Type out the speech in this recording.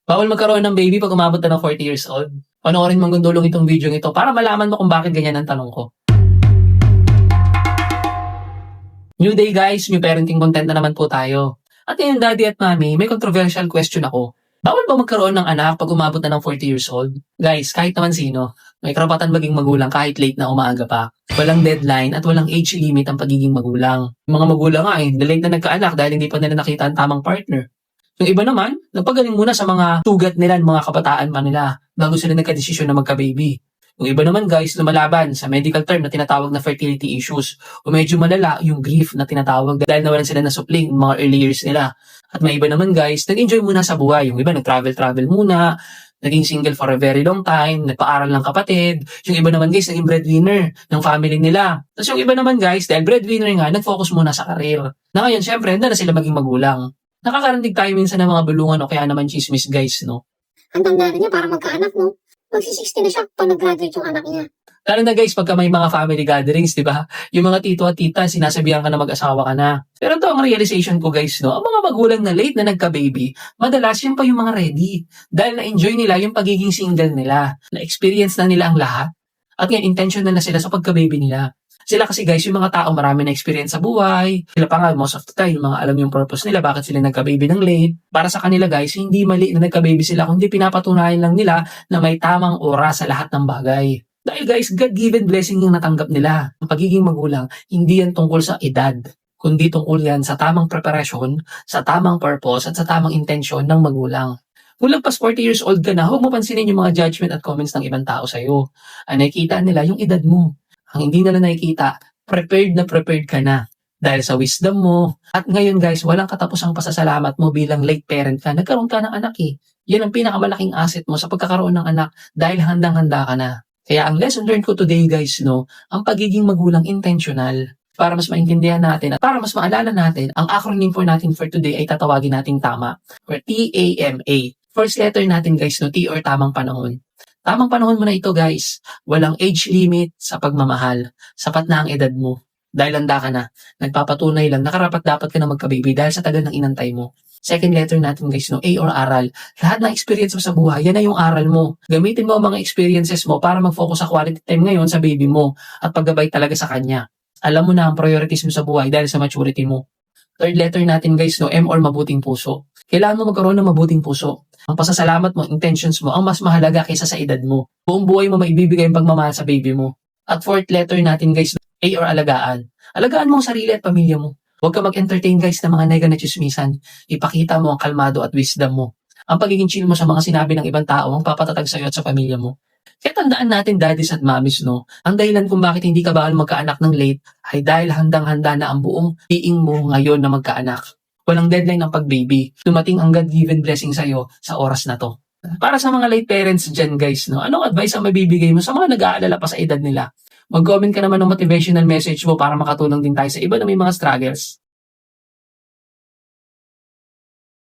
Bawal magkaroon ng baby pag umabot na ng 40 years old. Panoorin mong gundulong itong video ito para malaman mo kung bakit ganyan ang tanong ko. New day guys, new parenting content na naman po tayo. At ngayon daddy at mommy, may controversial question ako. Bawal ba magkaroon ng anak pag umabot na ng 40 years old? Guys, kahit naman sino, may karapatan maging magulang kahit late na umaga pa. Walang deadline at walang age limit ang pagiging magulang. Yung mga magulang nga late na nagkaanak dahil hindi pa nila nakita ang tamang partner. Yung iba naman, nagpagaling muna sa mga sugat nila, mga kabataan pa nila, bago sila nagka-desisyon na magka-baby. Yung iba naman guys, lumalaban sa medical term na tinatawag na fertility issues o medyo malala yung grief na tinatawag dahil nawalan sila na supling yung mga early years nila. At may iba naman guys, nag-enjoy muna sa buhay. Yung iba nag-travel muna, naging single for a very long time, nagpaaral ng kapatid. Yung iba naman guys, naging breadwinner ng family nila. Tapos yung iba naman guys, dahil breadwinner nga, nag-focus muna sa career. Na ngayon, syempre, handa na sila maging magulang. Nakakarinig tayo minsan ng mga bulungan o kaya naman chismis guys, no? Hanggang na rin niya para magkaanak, no? Magsi-60 na siya pag nag-graduate yung anak niya. Lalo na guys, pagka may mga family gatherings, di ba? Yung mga tito at tita, sinasabihan ka na mag-asawa ka na. Pero ito ang realization ko guys, no? Ang mga magulang na late na nagka-baby, madalas yun pa yung mga ready. Dahil na-enjoy nila yung pagiging single nila. Na-experience na nila ang lahat. At ngayon, intentional na sila sa pagka-baby nila. Sila kasi guys, yung mga tao marami na experience sa buhay. Sila pa nga, most of the time, yung mga alam yung purpose nila, bakit sila nagka-baby ng late. Para sa kanila guys, hindi mali na nagka-baby sila, kundi pinapatunayan lang nila na may tamang oras sa lahat ng bagay. Dahil guys, God-given blessing yung natanggap nila. Ang pagiging magulang, hindi yan tungkol sa edad, kundi tungkol yan sa tamang preparasyon, sa tamang purpose, at sa tamang intensyon ng magulang. Kung lagpas 40 years old ka na, huwag mo pansinin yung mga judgment at comments ng ibang tao sa'yo. Ang nakikita nila yung edad mo. Ang hindi nila nakikita, prepared ka na. Dahil sa wisdom mo. At ngayon guys, walang katapusang pasasalamat mo bilang late parent ka. Nagkaroon ka ng anak eh. Yan ang pinakamalaking asset mo sa pagkakaroon ng anak dahil handang-handa ka na. Kaya ang lesson learned ko today guys, no, ang pagiging magulang intentional. Para mas maintindihan natin at para mas maalala natin, ang acronym po natin for today ay tatawagin nating TAMA or T-A-M-A. First letter natin guys, no, T or tamang panahon. Tamang panahon mo na ito guys. Walang age limit sa pagmamahal. Sapat na ang edad mo. Dahil handa ka na. Nagpapatunay lang na karapat dapat ka na magka-baby dahil sa tagal ng inantay mo. Second letter natin guys, no, A or aral. Lahat ng experience mo sa buhay, yan na yung aral mo. Gamitin mo ang mga experiences mo para mag-focus sa quality time ngayon sa baby mo at paggabay talaga sa kanya. Alam mo na ang priorities mo sa buhay dahil sa maturity mo. Third letter natin guys, no, M or mabuting puso. Kailangan mo magkaroon ng mabuting puso. Ang pasasalamat mo, intentions mo, ang mas mahalaga kaysa sa edad mo. Buong buhay mo maibibigay ang pagmamahal sa baby mo. At fourth letter natin guys, A or alagaan. Alagaan mo ang sarili at pamilya mo. Huwag ka mag-entertain guys ng mga nega na chismisan. Ipakita mo ang kalmado at wisdom mo. Ang pagiging chill mo sa mga sinabi ng ibang tao ang papatatag sa iyo at sa pamilya mo. Kaya tandaan natin daddies at mommies, no, ang dahilan kung bakit hindi ka bawal magkaanak ng late ay dahil handang-handa na ang buong being mo ngayon na magkaanak. Walang deadline ng pag-baby. Dumating ang God-given blessing sa'yo sa oras na to. Para sa mga late parents dyan guys, no, anong advice ang mabibigay mo sa mga nag-aalala pa sa edad nila? Mag-comment ka naman ng motivational message mo para makatulong din tayo sa iba na may mga struggles.